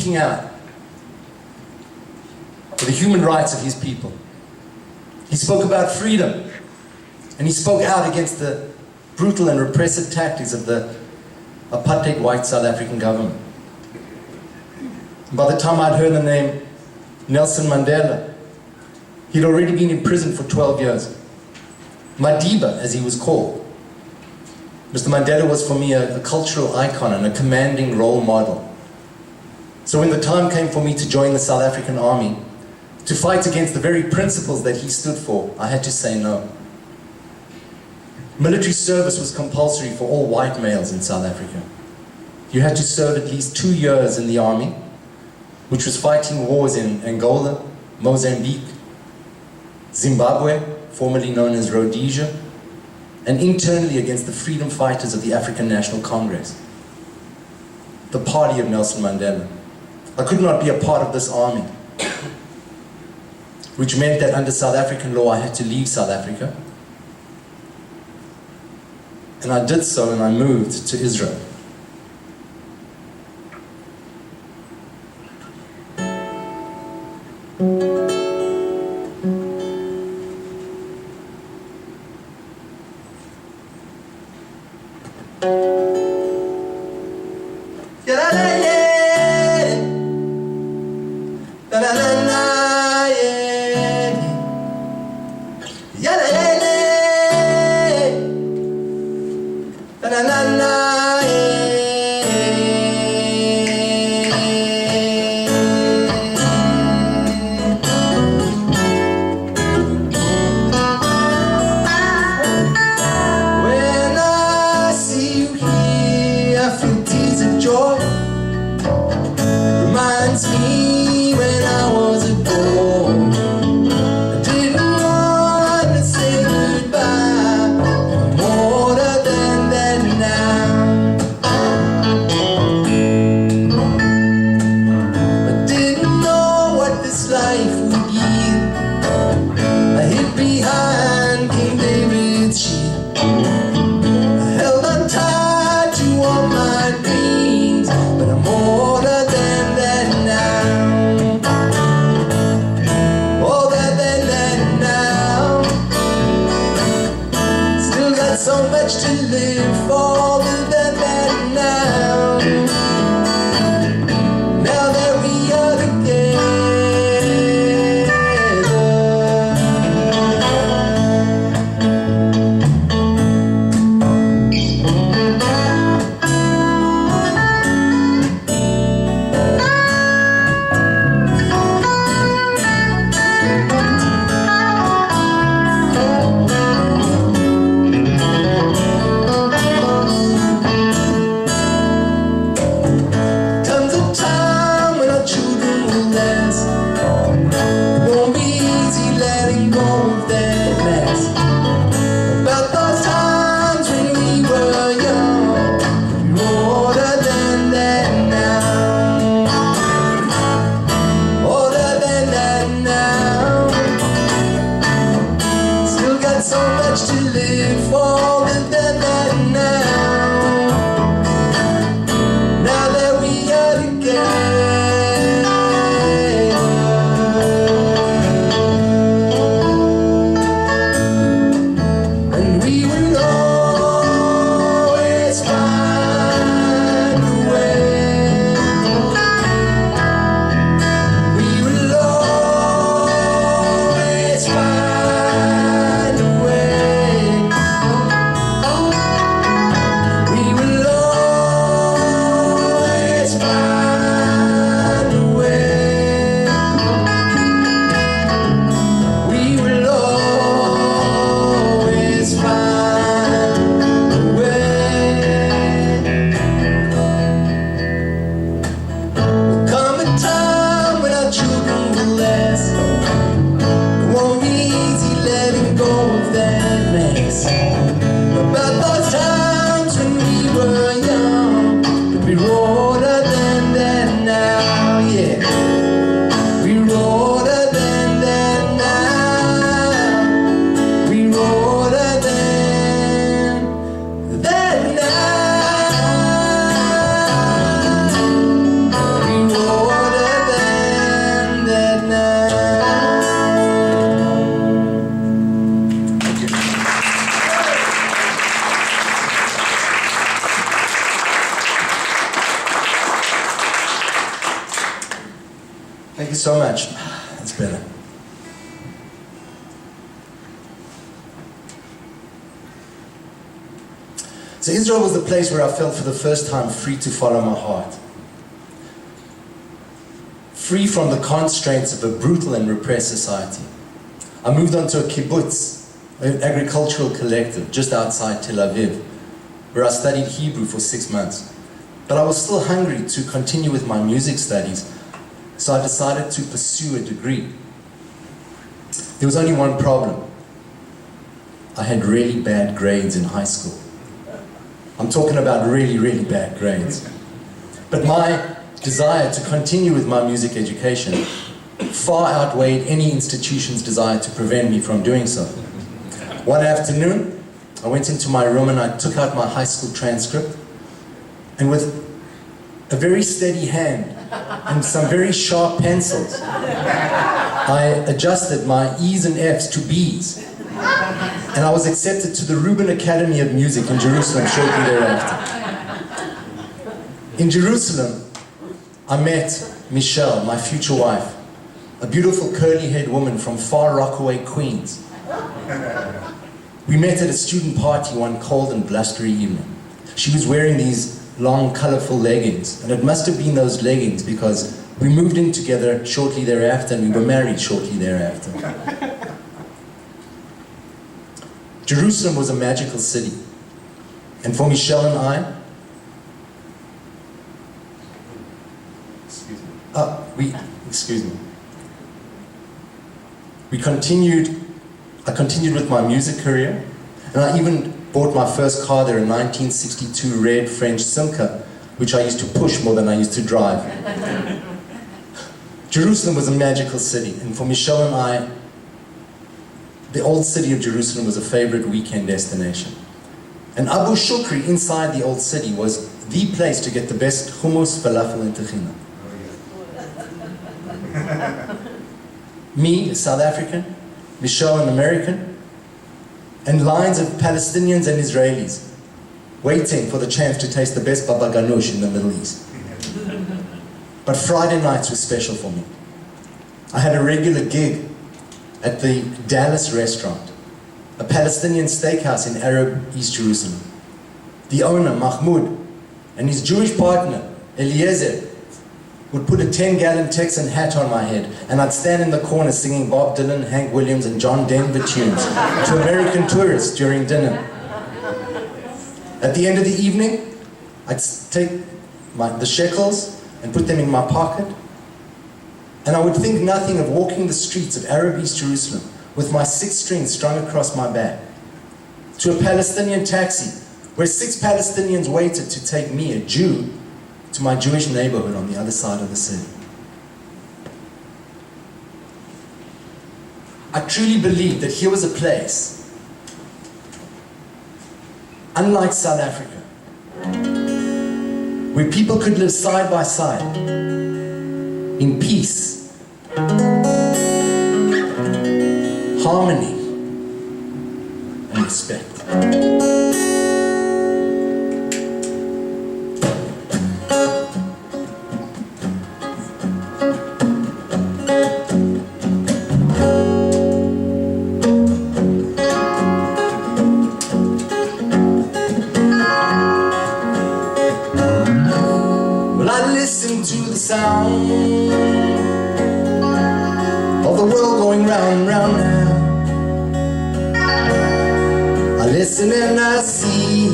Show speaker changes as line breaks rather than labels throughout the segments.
speaking out for the human rights of his people. He spoke about freedom, and he spoke out against the brutal and repressive tactics of the apartheid white South African government. By the time I'd heard the name Nelson Mandela, he'd already been in prison for 12 years. Madiba, as he was called. Mr. Mandela was for me a cultural icon and a commanding role model. So when the time came for me to join the South African Army, to fight against the very principles that he stood for, I had to say no. Military service was compulsory for all white males in South Africa. You had to serve at least 2 years in the army, which was fighting wars in Angola, Mozambique, Zimbabwe, formerly known as Rhodesia, and internally against the freedom fighters of the African National Congress, the party of Nelson Mandela. I could not be a part of this army, which meant that under South African law I had to leave South Africa. And I did so, and I moved to Israel.
But I'm older than that now.
Thank you so much. That's better. So Israel was the place where I felt for the first time free to follow my heart. Free from the constraints of a brutal and repressed society. I moved on to a kibbutz, an agricultural collective just outside Tel Aviv, where I studied Hebrew for 6 months. But I was still hungry to continue with my music studies, so I decided to pursue a degree. There was only one problem. I had really bad grades in high school. I'm talking about really, really bad grades. But my desire to continue with my music education far outweighed any institution's desire to prevent me from doing so. One afternoon, I went into my room and I took out my high school transcript, and with a very steady hand and some very sharp pencils, I adjusted my E's and F's to B's. And I was accepted to the Reuben Academy of Music in Jerusalem shortly thereafter. In Jerusalem, I met Michelle, my future wife, a beautiful curly-haired woman from far Rockaway, Queens. We met at a student party one cold and blustery evening. She was wearing these long, colorful leggings, and it must have been those leggings because we moved in together shortly thereafter and we were married shortly thereafter. Jerusalem was a magical city, and for Michelle and I, I continued with my music career, and I even bought my first car there, a 1962 red French Simca, which I used to push more than I used to drive. Jerusalem was a magical city, and for Michelle and I, the old city of Jerusalem was a favorite weekend destination. And Abu Shukri inside the old city was the place to get the best hummus, falafel, and tahina. Me, a South African, Michelle, an American, and lines of Palestinians and Israelis waiting for the chance to taste the best baba ganoush in the Middle East. But Friday nights were special for me. I had a regular gig at the Dallas restaurant, a Palestinian steakhouse in Arab East Jerusalem. The owner, Mahmoud, and his Jewish partner, Eliezer, would put a 10-gallon Texan hat on my head, and I'd stand in the corner singing Bob Dylan, Hank Williams, and John Denver tunes to American tourists during dinner. At the end of the evening, I'd take the shekels and put them in my pocket, and I would think nothing of walking the streets of Arab East Jerusalem with my 6 strings strung across my back to a Palestinian taxi where 6 Palestinians waited to take me, a Jew, to my Jewish neighborhood on the other side of the city. I truly believed that here was a place, unlike South Africa, where people could live side by side, in peace, harmony, and respect. To the sound of the world going round and round now. I listen and I see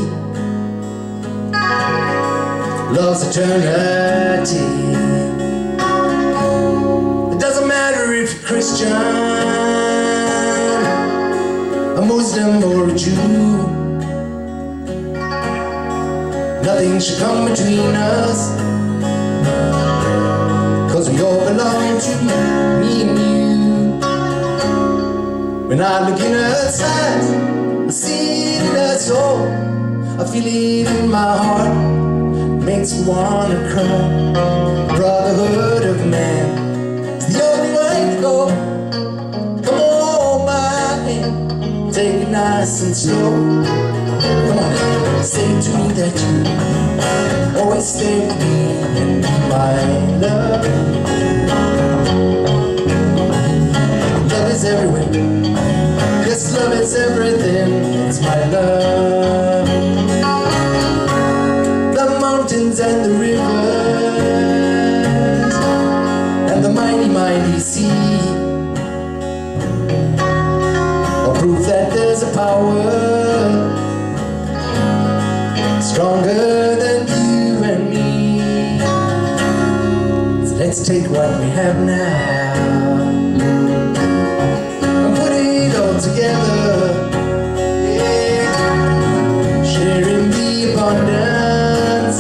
love's eternity. It doesn't matter if you're Christian, a Muslim or a Jew. Nothing should come between us, 'cause we all belong to me and you. When I look in her eyes, I see it in her soul. I feel it in my heart, makes me wanna cry. Brotherhood of man is the only way to go. Come on, my hand, take it nice and slow. Come on, say to me that you always stay with me and be my love. power, stronger than you and me. So let's take what we have now and put it all together, yeah. Sharing the abundance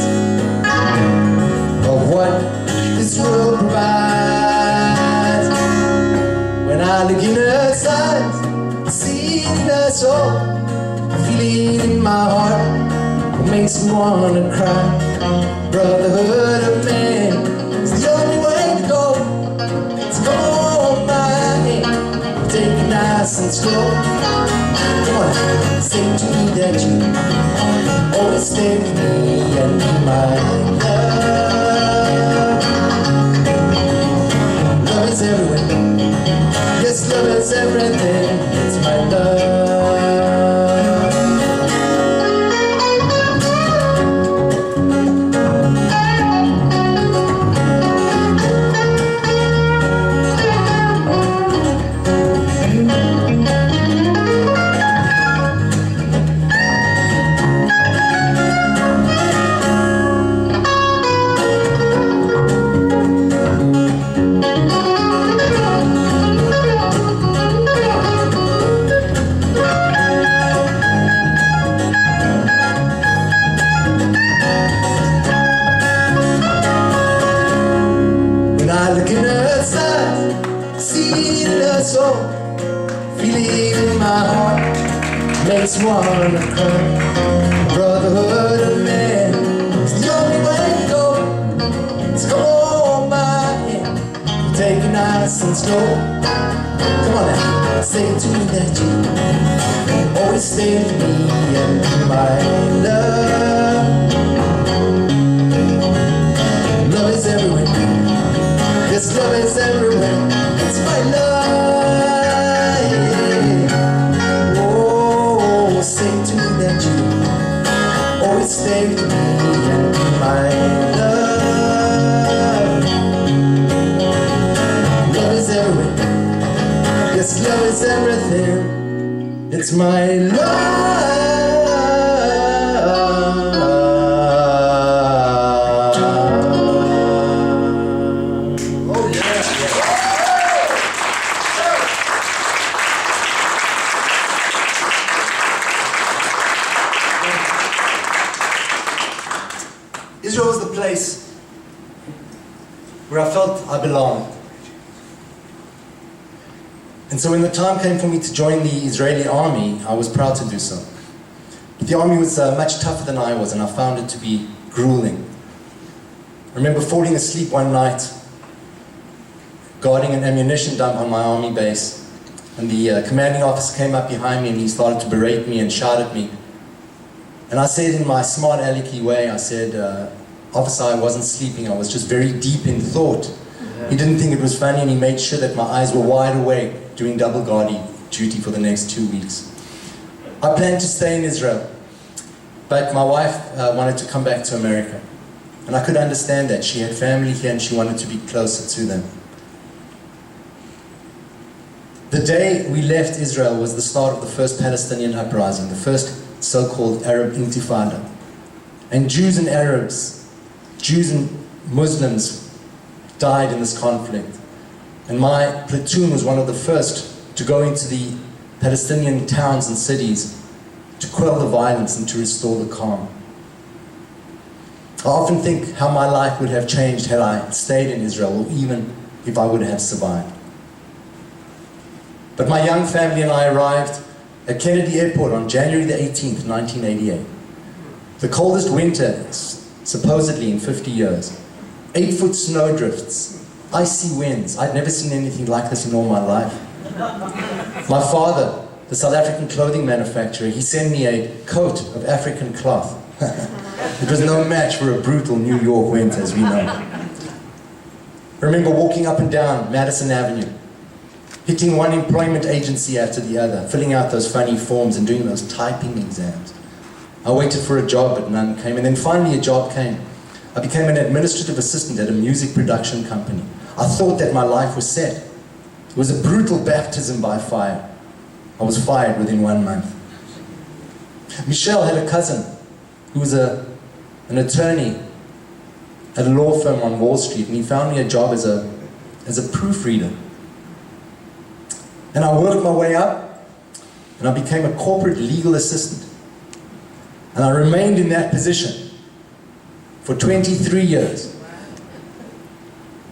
of what this world provides. When I look in her eyes, see her soul, feeling in my heart, it makes me wanna cry. Brotherhood of man is the only way to go. So come on, my hand, take it nice and slow. Come on, say to me that you always stay with me and be my love. Love is everywhere. Yes, love is everything. It's my love. When I look in her eyes, see in her soul, feeling in my heart, makes me wanna cry. Brotherhood of man is the only way to go. So come on, my hand, take it nice and slow. Come on now, say to me that you always stay with me and be my love. Love is everywhere. Yes, love is everywhere. It's my love, yeah. Oh, say to me that you always stay with me and be my love. Love is everywhere. Yes, love is everything. It's my love. Israel was the place where I felt I belonged. And so when the time came for me to join the Israeli army, I was proud to do so. But the army was much tougher than I was, and I found it to be grueling. I remember falling asleep one night, guarding an ammunition dump on my army base, and the commanding officer came up behind me and he started to berate me and shout at me. And I said in my smart alecky way, I said, officer, I wasn't sleeping, I was just very deep in thought. He didn't think it was funny, and he made sure that my eyes were wide awake doing double guard duty for the next 2 weeks. I planned to stay in Israel, but my wife wanted to come back to America. And I could understand that. She had family here and she wanted to be closer to them. The day we left Israel was the start of the first Palestinian uprising, the first so-called Arab Intifada. And Jews and Arabs, Jews and Muslims died in this conflict. And my platoon was one of the first to go into the Palestinian towns and cities to quell the violence and to restore the calm. I often think how my life would have changed had I stayed in Israel, or even if I would have survived. But my young family and I arrived at Kennedy Airport on January the 18th, 1988. The coldest winter, supposedly in 50 years. 8-foot snowdrifts, icy winds. I'd never seen anything like this in all my life. My father, the South African clothing manufacturer, he sent me a coat of African cloth. It was no match for a brutal New York winter, as we know. I remember walking up and down Madison Avenue, hitting one employment agency after the other, filling out those funny forms and doing those typing exams. I waited for a job, but none came, and then finally a job came. I became an administrative assistant at a music production company. I thought that my life was set. It was a brutal baptism by fire. I was fired within 1 month. Michelle had a cousin who was an attorney at a law firm on Wall Street, and he found me a job as a proofreader. And I worked my way up, and I became a corporate legal assistant. And I remained in that position for 23 years.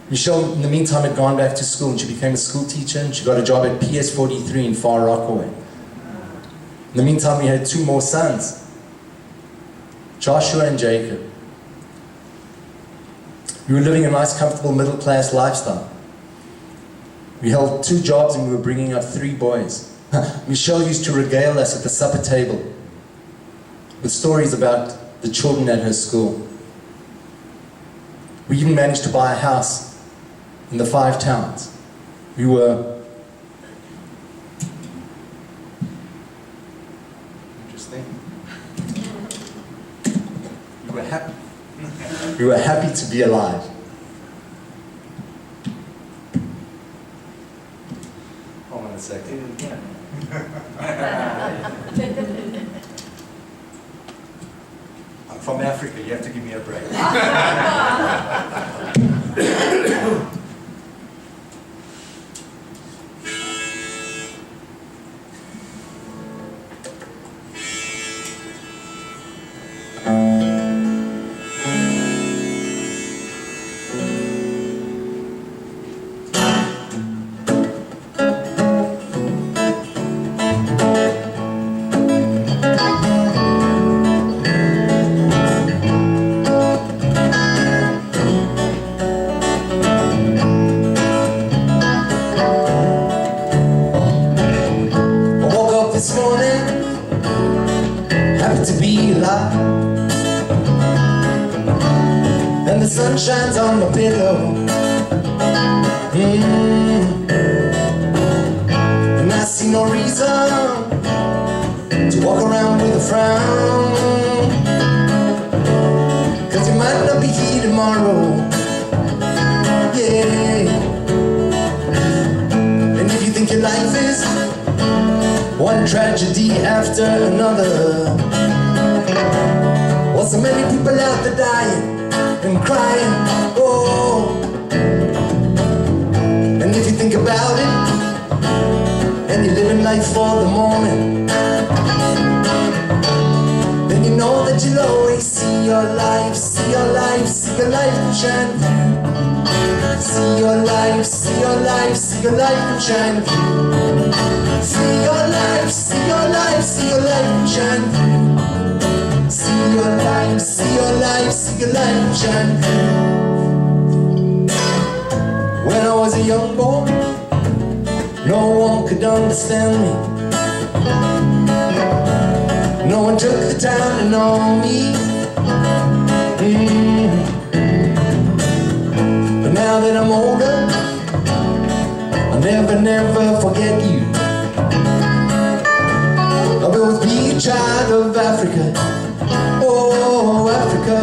Michelle, in the meantime, had gone back to school, and she became a school teacher, and she got a job at PS43 in Far Rockaway. In the meantime, we had 2 more sons, Joshua and Jacob. We were living a nice, comfortable, middle-class lifestyle. We held 2 jobs, and we were bringing up 3 boys. Michelle used to regale us at the supper table with stories about the children at her school. We even managed to buy a house in the 5 towns. We were interesting. We were happy. We were happy to be alive. Hold on a second. I'm from Africa, you have to give me a break. This morning, happy to be alive, and the sun shines on my pillow. And I see no reason to walk around with a frown, 'cause you might not be here tomorrow. Yeah. And if you think your life is one tragedy after another, well, so many people out there dying and crying, oh. And if you think about it, and you're living life for the moment, then you know that you'll always see your life, see your life, see your life shine through. See your life, see your life, see your life shine through. See your life, see your life, see your life shine through. See your life, see your life, see your life shine through. When I was a young boy, no one could understand me. No one took the time to know me. But now that I'm older, I'll never, never forget you. I'll always be a child of Africa. Oh, Africa.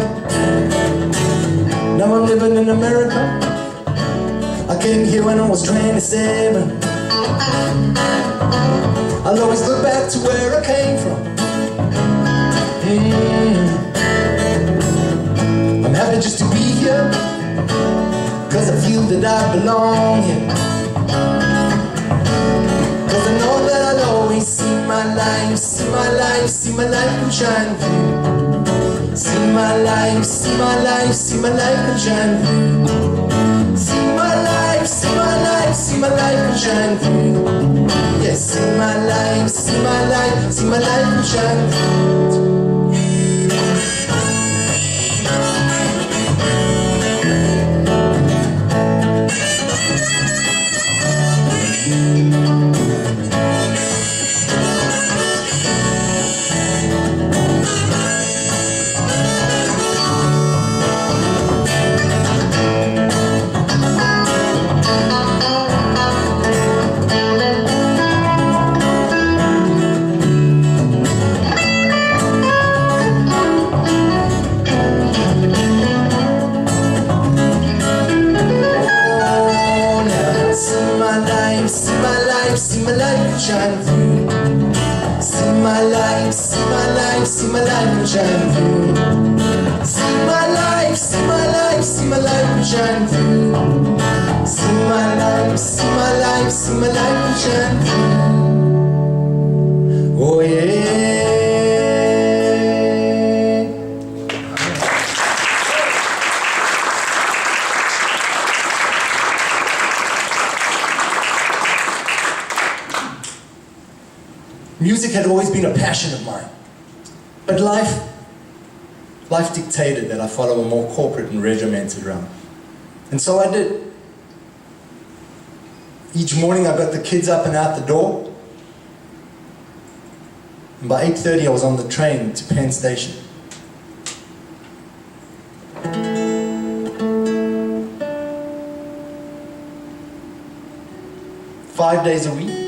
Now I'm living in America. I came here when I was 27. I'll always look back to where I came from. I'm happy just to be here, 'cause I feel that I belong here. 'Cause I know that I'll always see my life, see my life, see my life shine through. See my life, see my life, see my life shine through. See my life, see my life, see my life shine through. Yes, see my life, see my life, see my life shine through. See my life shine through. See my life, see my life, my life will shine through. See my life, see my life, see my life will shine through. See my life, see my life, see my life will shine through. Oh yeah. Music had always been a passion of mine, but life dictated that I follow a more corporate and regimented route. And so I did. Each morning I got the kids up and out the door, and by 8:30 I was on the train to Penn Station. Five days a week.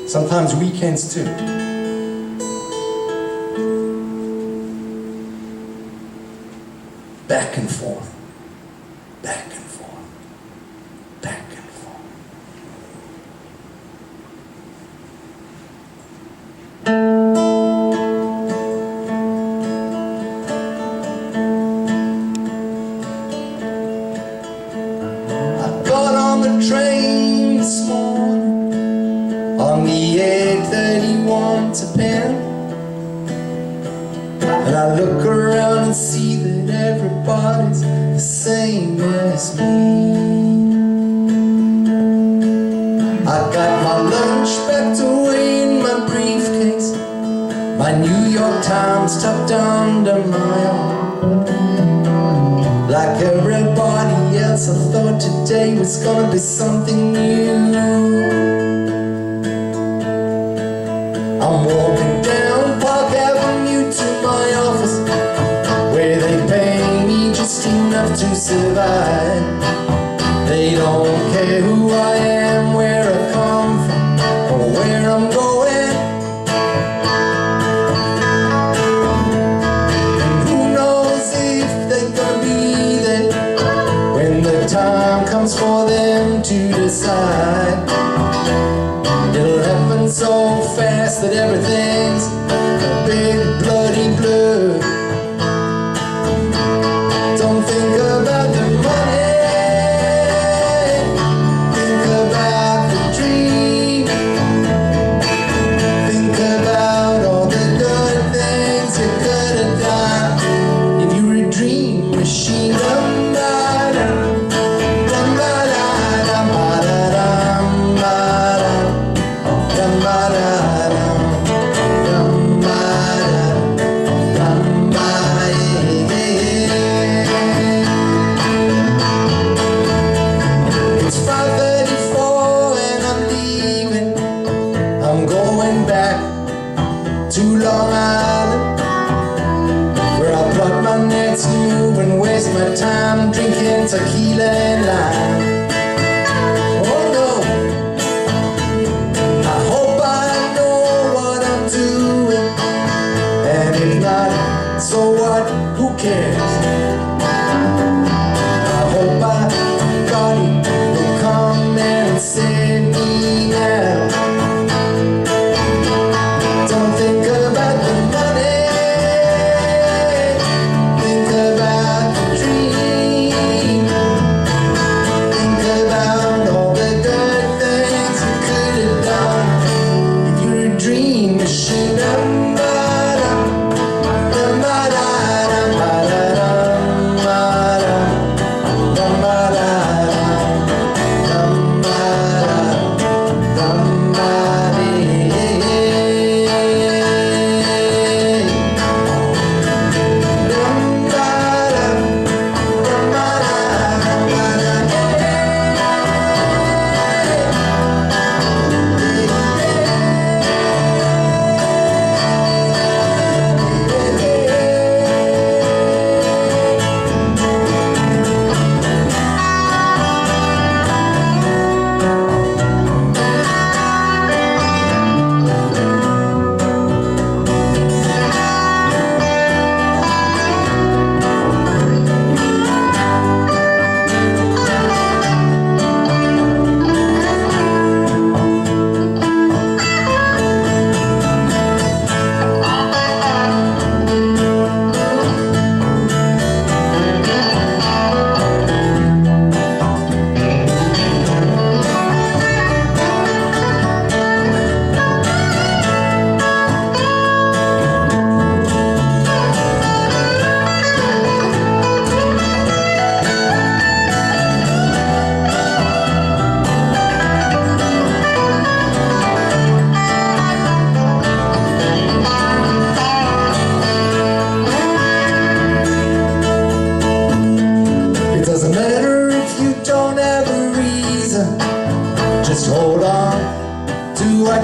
Sometimes weekends too. Back and forth, back and forth, back and forth. I got on the train this morning on the 8:31 to Penn, and I look around and see that everybody's the same as me. I got my lunch packed away in my briefcase, my New York Times tucked under my arm. Like everybody else, I thought today was gonna be something new. I'm walking down Park Avenue to my office, where they pay me just enough to survive. They don't care who I am, where I come from, or where I'm going. And who knows if they're gonna be there when the time comes for them to decide. It'll happen so fast that everything's a big bloody blur. Don't think about the money, think about the dream. Think about all the good things you could have done if you were a dream machine.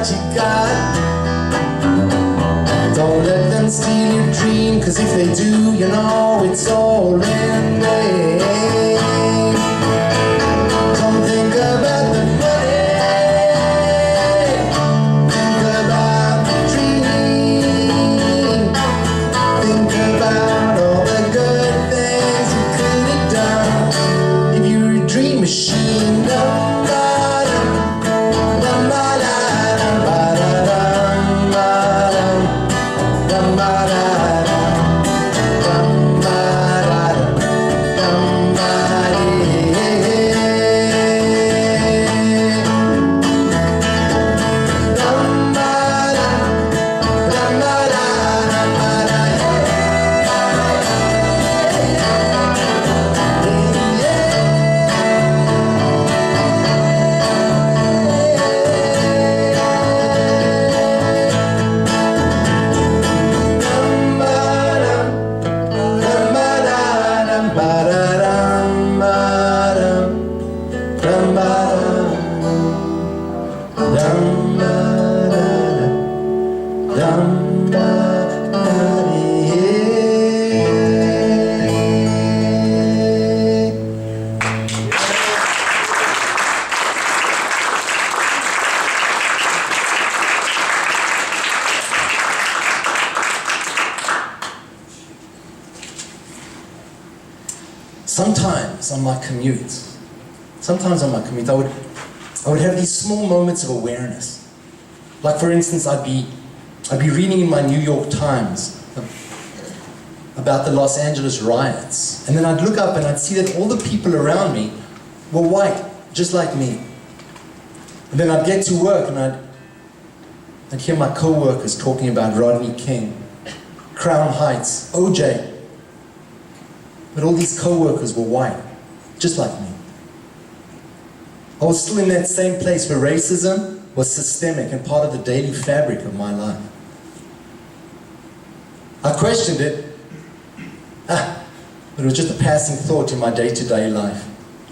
what you got. Don't let them steal your dream, 'cause if they do, you know it's all in vain. Don't think about the money, think about the dream. Think about all the good things you could have done if you were a dream machine. Sometimes on my commute, I would have these small moments of awareness. Like for instance, I'd be reading in my New York Times about the Los Angeles riots, and then I'd look up and I'd see that all the people around me were white, just like me. And then I'd get to work and I'd hear my co-workers talking about Rodney King, Crown Heights, OJ. But all these co-workers were white, just like me. I was still in that same place where racism was systemic and part of the daily fabric of my life. I questioned it, but it was just a passing thought in my day-to-day life.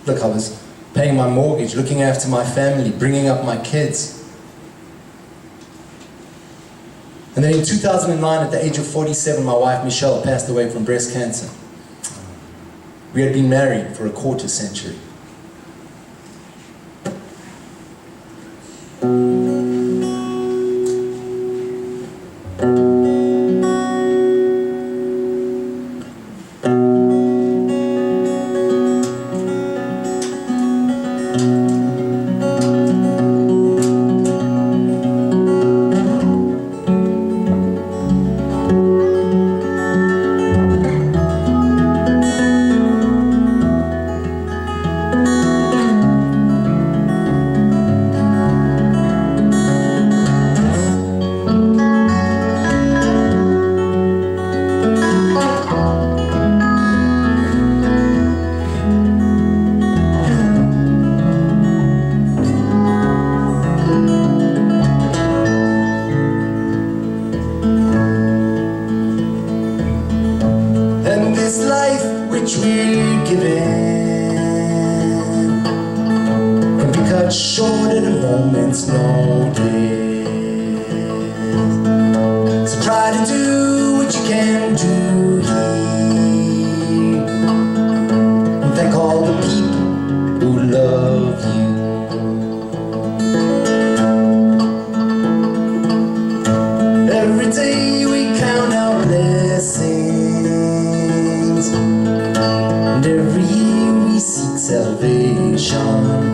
Look, I was paying my mortgage, looking after my family, bringing up my kids. And then in 2009, at the age of 47, my wife Michelle passed away from breast cancer. We had been married for a quarter century. Short in a moment's notice. So try to do what you can do here, and thank all the people who love you. Every day we count our blessings, and every year we seek salvation.